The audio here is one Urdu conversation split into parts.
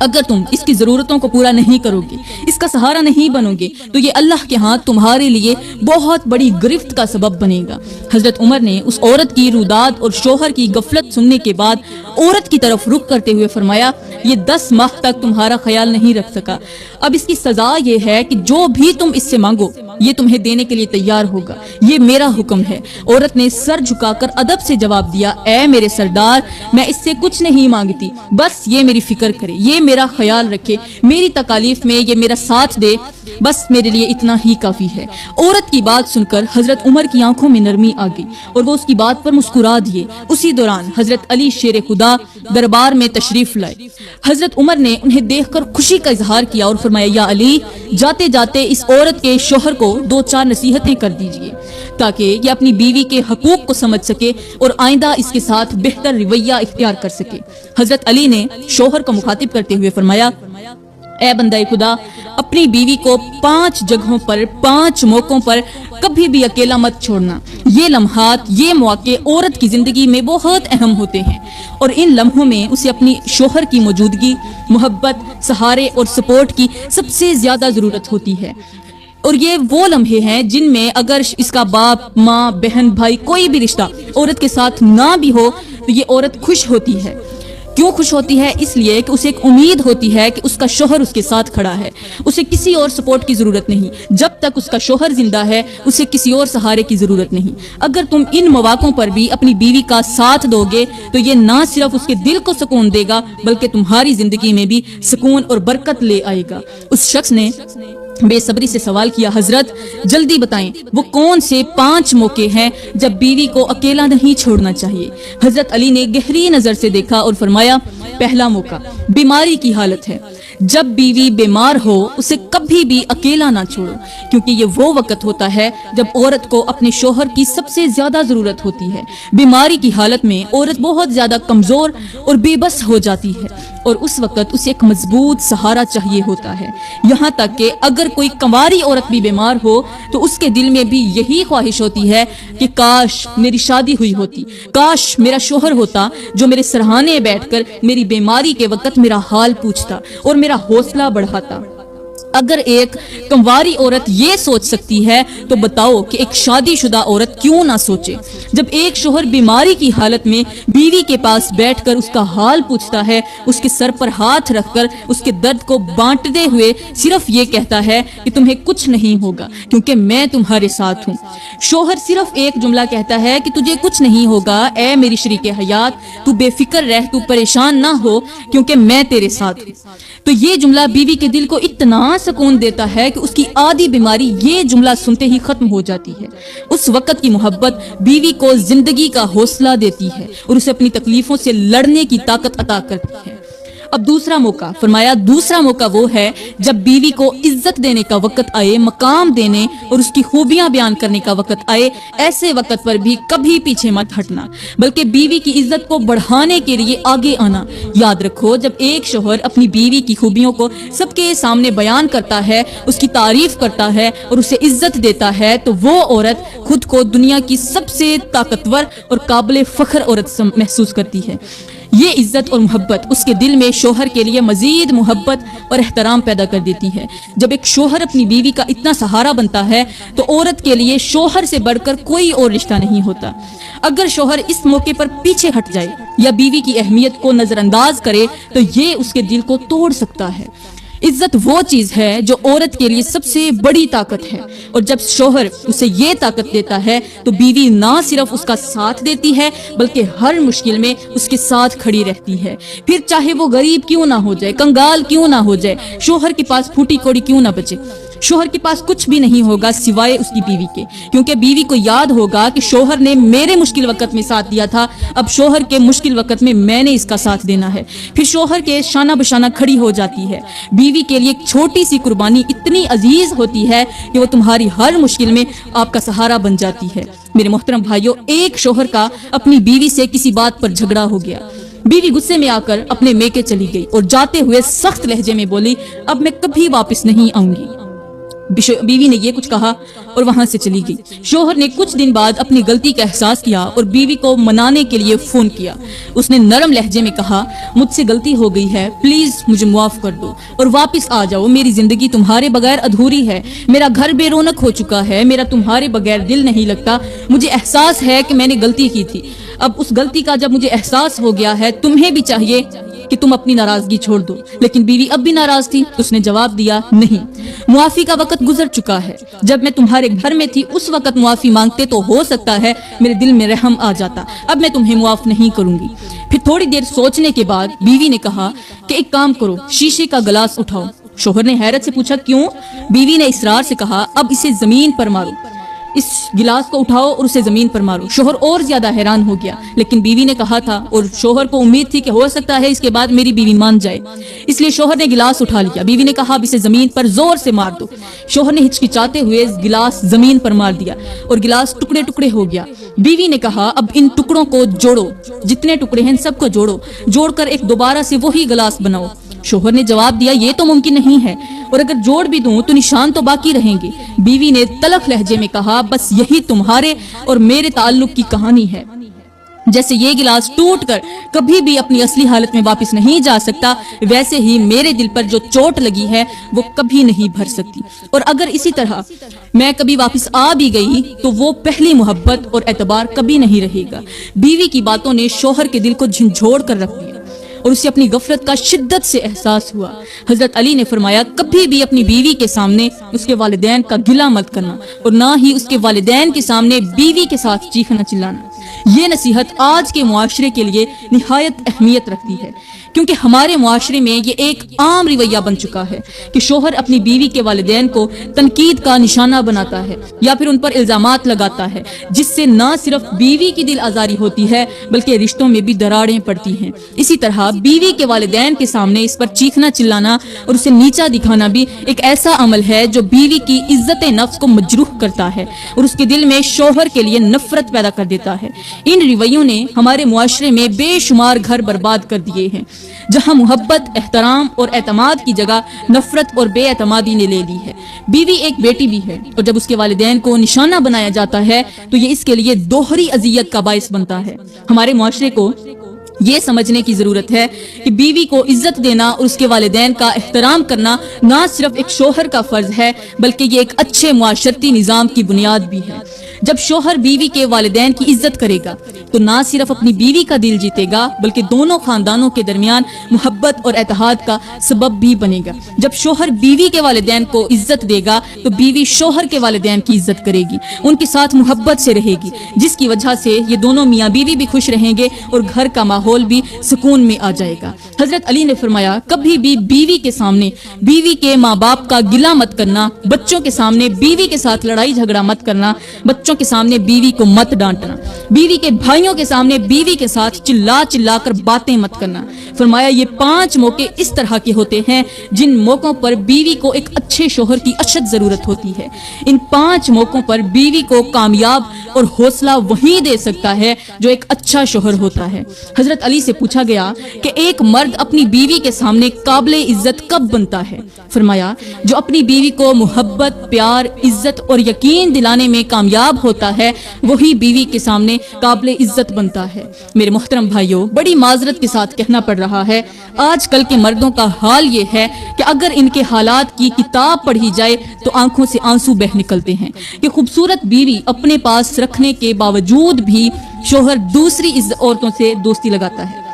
اگر تم اس کی ضرورتوں کو پورا نہیں کرو گے، اس کا سہارا نہیں بنو گے، تو یہ اللہ کے ہاں تمہارے لیے بہت بڑی گرفت کا سبب بنے گا۔ حضرت عمر نے اس عورت کی روداد اور شوہر کی غفلت سننے کے بعد عورت کی طرف رخ کرتے ہوئے فرمایا، یہ 10 ماہ تک تمہارا خیال نہیں رکھ سکا، اب اس کی سزا یہ ہے کہ جو بھی تم اس سے مانگو یہ تمہیں دینے کے لیے تیار ہوگا، یہ میرا حکم ہے۔ عورت نے سر جھکا کر ادب سے جواب دیا، اے میرے سردار، میں اس سے کچھ نہیں مانگتی، بس یہ میری فکر کرے، یہ میرا خیال رکھے، میری تکالیف میں یہ میرا ساتھ دے، بس میرے لیے اتنا ہی کافی ہے۔ عورت کی بات سن کر حضرت عمر کی آنکھوں میں نرمی آ گئی اور وہ اس کی بات پر مسکرا دیے۔ اسی دوران حضرت علی شیر خدا دربار میں تشریف لائے۔ حضرت عمر نے انہیں دیکھ کر خوشی کا اظہار کیا اور فرمایا، یا علی، جاتے جاتے اس عورت کے شوہر کو 2-4 نصیحتیں کر دیجئے تاکہ یہ اپنی بیوی کے حقوق کو سمجھ سکے اور آئندہ اس کے ساتھ بہتر رویہ اختیار کر سکے۔ حضرت علی نے شوہر کو مخاطب کرتے ہوئے فرمایا، اے بندہ خدا، اپنی بیوی کو 5 جگہوں پر 5 موقعوں پر کبھی بھی اکیلا مت چھوڑنا۔ یہ لمحات، یہ مواقع عورت کی زندگی میں بہت اہم ہوتے ہیں اور ان لمحوں میں اسے اپنی شوہر کی موجودگی، محبت، سہارے اور سپورٹ کی سب سے زیادہ ضرورت ہوتی ہے۔ اور یہ وہ لمحے ہیں جن میں اگر اس کا باپ، ماں، بہن، بھائی، کوئی بھی رشتہ عورت کے ساتھ نہ بھی ہو تو یہ عورت خوش ہوتی ہے۔ کیوں خوش ہوتی ہے؟ اس لیے کہ اسے ایک امید ہوتی ہے کہ اس کا شوہر اس کے ساتھ کھڑا ہے، اسے کسی اور سپورٹ کی ضرورت نہیں۔ جب تک اس کا شوہر زندہ ہے اسے کسی اور سہارے کی ضرورت نہیں۔ اگر تم ان مواقعوں پر بھی اپنی بیوی کا ساتھ دو گے تو یہ نہ صرف اس کے دل کو سکون دے گا بلکہ تمہاری زندگی میں بھی سکون اور برکت لے آئے گا۔ اس شخص نے بے صبری سے سوال کیا، حضرت جلدی بتائیں وہ کون سے 5 موقع ہیں جب بیوی کو اکیلا نہیں چھوڑنا چاہیے؟ حضرت علی نے گہری نظر سے دیکھا اور فرمایا، پہلا موقع بیماری کی حالت ہے۔ جب بیوی بیمار ہو اسے کبھی بھی اکیلا نہ چھوڑو، کیونکہ یہ وہ وقت ہوتا ہے جب عورت کو اپنے شوہر کی سب سے زیادہ ضرورت ہوتی ہے۔ بیماری کی حالت میں عورت بہت زیادہ کمزور اور بے بس ہو جاتی ہے اور اس وقت اسے ایک مضبوط سہارا چاہیے ہوتا ہے۔ یہاں تک کہ اگر کوئی کنواری عورت بھی بیمار ہو تو اس کے دل میں بھی یہی خواہش ہوتی ہے کہ کاش میری شادی ہوئی ہوتی، کاش میرا شوہر ہوتا جو میرے سرہانے بیٹھ کر میری بیماری کے وقت میرا حال پوچھتا اور میرا حوصلہ بڑھاتا۔ اگر ایک کنواری عورت یہ سوچ سکتی ہے تو بتاؤ کہ ایک شادی شدہ عورت کیوں نہ سوچے۔ جب ایک شوہر بیماری کی حالت میں بیوی کے پاس بیٹھ کر اس کا حال پوچھتا ہے، اس کے سر پر ہاتھ رکھ کر اس کے درد کو بانٹتے ہوئے صرف یہ کہتا ہے کہ تمہیں کچھ نہیں ہوگا کیونکہ میں تمہارے ساتھ ہوں، شوہر صرف ایک جملہ کہتا ہے کہ تجھے کچھ نہیں ہوگا اے میری شریک حیات، تو بے فکر رہ، تو پریشان نہ ہو کیونکہ میں تیرے ساتھ ہوں، تو یہ جملہ بیوی کے دل کو اتنا سکون دیتا ہے کہ اس کی آدھی بیماری یہ جملہ سنتے ہی ختم ہو جاتی ہے۔ اس وقت کی محبت بیوی کو زندگی کا حوصلہ دیتی ہے اور اسے اپنی تکلیفوں سے لڑنے کی طاقت عطا کرتی ہے۔ اب دوسرا موقع، فرمایا دوسرا موقع وہ ہے جب بیوی کو عزت دینے کا وقت آئے، مقام دینے اور اس کی خوبیاں بیان کرنے کا وقت آئے۔ ایسے وقت پر بھی کبھی پیچھے مت ہٹنا بلکہ بیوی کی عزت کو بڑھانے کے لیے آگے آنا۔ یاد رکھو، جب ایک شوہر اپنی بیوی کی خوبیوں کو سب کے سامنے بیان کرتا ہے، اس کی تعریف کرتا ہے اور اسے عزت دیتا ہے تو وہ عورت خود کو دنیا کی سب سے طاقتور اور قابل فخر عورت محسوس کرتی ہے۔ یہ عزت اور محبت اس کے دل میں شوہر کے لیے مزید محبت اور احترام پیدا کر دیتی ہے۔ جب ایک شوہر اپنی بیوی کا اتنا سہارا بنتا ہے تو عورت کے لیے شوہر سے بڑھ کر کوئی اور رشتہ نہیں ہوتا۔ اگر شوہر اس موقع پر پیچھے ہٹ جائے یا بیوی کی اہمیت کو نظر انداز کرے تو یہ اس کے دل کو توڑ سکتا ہے۔ عزت وہ چیز ہے جو عورت کے لیے سب سے بڑی طاقت ہے اور جب شوہر اسے یہ طاقت دیتا ہے تو بیوی نہ صرف اس کا ساتھ دیتی ہے بلکہ ہر مشکل میں اس کے ساتھ کھڑی رہتی ہے، پھر چاہے وہ غریب کیوں نہ ہو جائے، کنگال کیوں نہ ہو جائے، شوہر کے پاس پھوٹی کوڑی کیوں نہ بچے۔ شوہر کے پاس کچھ بھی نہیں ہوگا سوائے اس کی بیوی کے، کیونکہ بیوی کو یاد ہوگا کہ شوہر نے میرے مشکل وقت میں ساتھ دیا تھا، اب شوہر کے مشکل وقت میں میں نے اس کا ساتھ دینا ہے۔ پھر شوہر کے شانہ بشانہ کھڑی ہو جاتی ہے۔ بیوی کے لیے ایک چھوٹی سی قربانی اتنی عزیز ہوتی ہے کہ وہ تمہاری ہر مشکل میں آپ کا سہارا بن جاتی ہے۔ میرے محترم بھائیوں، ایک شوہر کا اپنی بیوی سے کسی بات پر جھگڑا ہو گیا۔ بیوی غصے میں آ کر اپنے میکے چلی گئی اور جاتے ہوئے سخت لہجے میں بولی، اب میں کبھی واپس نہیں آؤں گی۔ بیوی نے یہ کچھ کہا اور وہاں سے چلی گئی۔ شوہر نے کچھ دن بعد اپنی غلطی کا احساس کیا اور بیوی کو منانے کے لیے فون کیا۔ اس نے نرم لہجے میں کہا، مجھ سے غلطی ہو گئی ہے، پلیز مجھے معاف کر دو اور واپس آ جاؤ، میری زندگی تمہارے بغیر ادھوری ہے، میرا گھر بے رونق ہو چکا ہے، میرا تمہارے بغیر دل نہیں لگتا، مجھے احساس ہے کہ میں نے غلطی کی تھی، اب اس غلطی کا جب مجھے احساس ہو گیا ہے، تمہیں بھی چاہیے کہ تم اپنی ناراضگی چھوڑ دو۔ لیکن بیوی اب بھی ناراض تھی، اس نے جواب دیا، نہیں، معافی کا وقت گزر چکا ہے، جب میں تمہارے گھر میں تھی اس وقت معافی مانگتے تو ہو سکتا ہے میرے دل میں رحم آ جاتا، اب میں تمہیں معاف نہیں کروں گی۔ پھر تھوڑی دیر سوچنے کے بعد بیوی نے کہا کہ ایک کام کرو، شیشے کا گلاس اٹھاؤ۔ شوہر نے حیرت سے پوچھا، کیوں؟ بیوی نے اصرار سے کہا، اب اسے زمین پر مارو، اس گلاس کو اٹھاؤ اور اسے زمین پر مارو۔ شوہر اور زیادہ حیران ہو گیا، لیکن بیوی نے کہا تھا اور شوہر کو امید تھی کہ ہو سکتا ہے اس کے بعد میری بیوی مان جائے، اس لیے شوہر نے گلاس اٹھا لیا۔ بیوی نے کہا، اب اسے زمین پر زور سے مار دو۔ شوہر نے ہچکچاتے ہوئے گلاس زمین پر مار دیا اور گلاس ٹکڑے ٹکڑے ہو گیا۔ بیوی نے کہا، اب ان ٹکڑوں کو جوڑو، جتنے ٹکڑے ہیں سب کو جوڑو، جوڑ کر ایک دوبارہ سے وہی گلاس بناؤ۔ شوہر نے جواب دیا، یہ تو ممکن نہیں ہے، اور اگر جوڑ بھی دوں تو نشان تو باقی رہیں گے۔ بیوی نے تلخ لہجے میں کہا، بس یہی تمہارے اور میرے تعلق کی کہانی ہے، جیسے یہ گلاس ٹوٹ کر کبھی بھی اپنی اصلی حالت میں واپس نہیں جا سکتا، ویسے ہی میرے دل پر جو چوٹ لگی ہے وہ کبھی نہیں بھر سکتی، اور اگر اسی طرح میں کبھی واپس آ بھی گئی تو وہ پہلی محبت اور اعتبار کبھی نہیں رہے گا۔ بیوی کی باتوں نے شوہر کے دل کو جھنجھوڑ کر رکھ دیا اور اسے اپنی غفلت کا شدت سے احساس ہوا۔ حضرت علی نے فرمایا، کبھی بھی اپنی بیوی کے سامنے اس کے والدین کا گلہ مت کرنا، اور نہ ہی اس کے والدین کے سامنے بیوی کے ساتھ چیخنا چلانا۔ یہ نصیحت آج کے معاشرے کے لیے نہایت اہمیت رکھتی ہے، کیونکہ ہمارے معاشرے میں یہ ایک عام رویہ بن چکا ہے کہ شوہر اپنی بیوی کے والدین کو تنقید کا نشانہ بناتا ہے یا پھر ان پر الزامات لگاتا ہے، جس سے نہ صرف بیوی کی دل آزاری ہوتی ہے بلکہ رشتوں میں بھی دراڑیں پڑتی ہیں۔ اسی طرح بیوی کے والدین کے سامنے اس پر چیخنا چلانا اور اسے نیچا دکھانا بھی ایک ایسا عمل ہے جو بیوی کی عزت نفس کو مجروح کرتا ہے اور اس کے دل میں شوہر کے لیے نفرت پیدا کر دیتا ہے۔ ان رویوں نے ہمارے معاشرے میں بے شمار گھر برباد کر دیے ہیں، جہاں محبت، احترام اور اعتماد کی جگہ نفرت اور بے اعتمادی نے لے لی ہے۔ بیوی ایک بیٹی بھی ہے، اور جب اس کے والدین کو نشانہ بنایا جاتا ہے تو یہ اس کے لیے دوہری اذیت کا باعث بنتا ہے۔ ہمارے معاشرے کو یہ سمجھنے کی ضرورت ہے کہ بیوی کو عزت دینا اور اس کے والدین کا احترام کرنا نہ صرف ایک شوہر کا فرض ہے بلکہ یہ ایک اچھے معاشرتی نظام کی بنیاد بھی ہے۔ جب شوہر بیوی کے والدین کی عزت کرے گا تو نہ صرف اپنی بیوی کا دل جیتے گا بلکہ دونوں خاندانوں کے درمیان محبت اور اتحاد کا سبب بھی بنے گا۔ جب شوہر بیوی کے والدین کو عزت دے گا تو بیوی شوہر کے والدین کی عزت کرے گی، ان کے ساتھ محبت سے رہے گی، جس کی وجہ سے یہ دونوں میاں بیوی بھی خوش رہیں گے اور گھر کا ماحول بھی سکون میں آ جائے گا۔ حضرت علی نے فرمایا، کبھی بھی بیوی کے سامنے بیوی کے ماں باپ کا گلہ مت کرنا، بچوں کے سامنے بیوی کے ساتھ لڑائی جھگڑا مت کرنا، بچوں کے سامنے بیوی کو مت ڈانٹنا، بیوی کے بھائیوں کے سامنے بیوی کے ساتھ چلا چلا کر باتیں مت کرنا۔ فرمایا، یہ 5 موقع اس طرح کے ہوتے ہیں جن موقعوں پر بیوی کو ایک اچھے شوہر کی اشد ضرورت ہوتی ہے۔ ان 5 موقعوں پر بیوی کو کامیاب اور حوصلہ وہی دے سکتا ہے جو ایک اچھا شوہر ہوتا ہے۔ حضرت علی سے پوچھا گیا کہ ایک مرد اپنی بیوی کے سامنے قابل عزت کب بنتا ہے؟ فرمایا، جو اپنی بیوی کو محبت، پیار، عزت اور یقین دلانے میں کامیاب ہوتا ہے وہی بیوی کے سامنے قابل عزت بنتا ہے۔ میرے محترم بھائیوں، بڑی معذرت کے ساتھ کہنا پڑ رہا ہے، آج کل کے مردوں کا حال یہ ہے کہ اگر ان کے حالات کی کتاب پڑھی جائے تو آنکھوں سے آنسو بہہ نکلتے ہیں کہ خوبصورت بیوی اپنے پاس رکھنے کے باوجود بھی شوہر دوسری عورتوں سے دوستی لگاتا ہے۔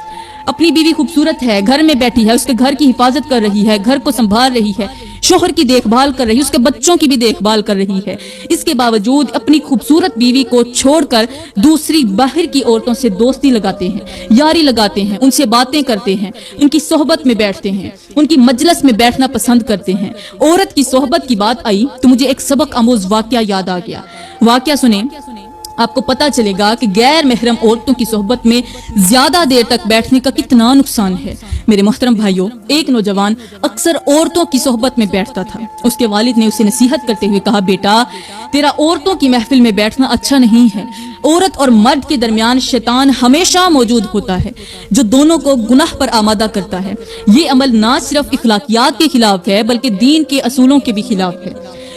اپنی بیوی خوبصورت ہے، گھر میں بیٹھی ہے، اس کے گھر کی حفاظت کر رہی ہے، گھر کو سنبھال رہی ہے، شوہر کی دیکھ بھال کر رہی ہے، اس کے بچوں کی بھی دیکھ بھال کر رہی ہے، اس کے باوجود اپنی خوبصورت بیوی کو چھوڑ کر دوسری باہر کی عورتوں سے دوستی لگاتے ہیں، یاری لگاتے ہیں، ان سے باتیں کرتے ہیں، ان کی صحبت میں بیٹھتے ہیں، ان کی مجلس میں بیٹھنا پسند کرتے ہیں۔ عورت کی صحبت کی بات آئی تو مجھے ایک سبق آموز واقعہ یاد آ گیا۔ واقعہ سنیں، آپ کو پتا چلے گا کہ غیر محرم عورتوں کی صحبت میں زیادہ دیر تک بیٹھنے کا کتنا نقصان ہے۔ میرے محترم بھائیوں، ایک نوجوان اکثر عورتوں کی صحبت میں بیٹھتا تھا۔ اس کے والد نے اسے نصیحت کرتے ہوئے کہا، بیٹا، تیرا عورتوں کی محفل میں بیٹھنا اچھا نہیں ہے۔ عورت اور مرد کے درمیان شیطان ہمیشہ موجود ہوتا ہے جو دونوں کو گناہ پر آمادہ کرتا ہے۔ یہ عمل نہ صرف اخلاقیات کے خلاف ہے بلکہ دین کے اصولوں کے بھی خلاف ہے۔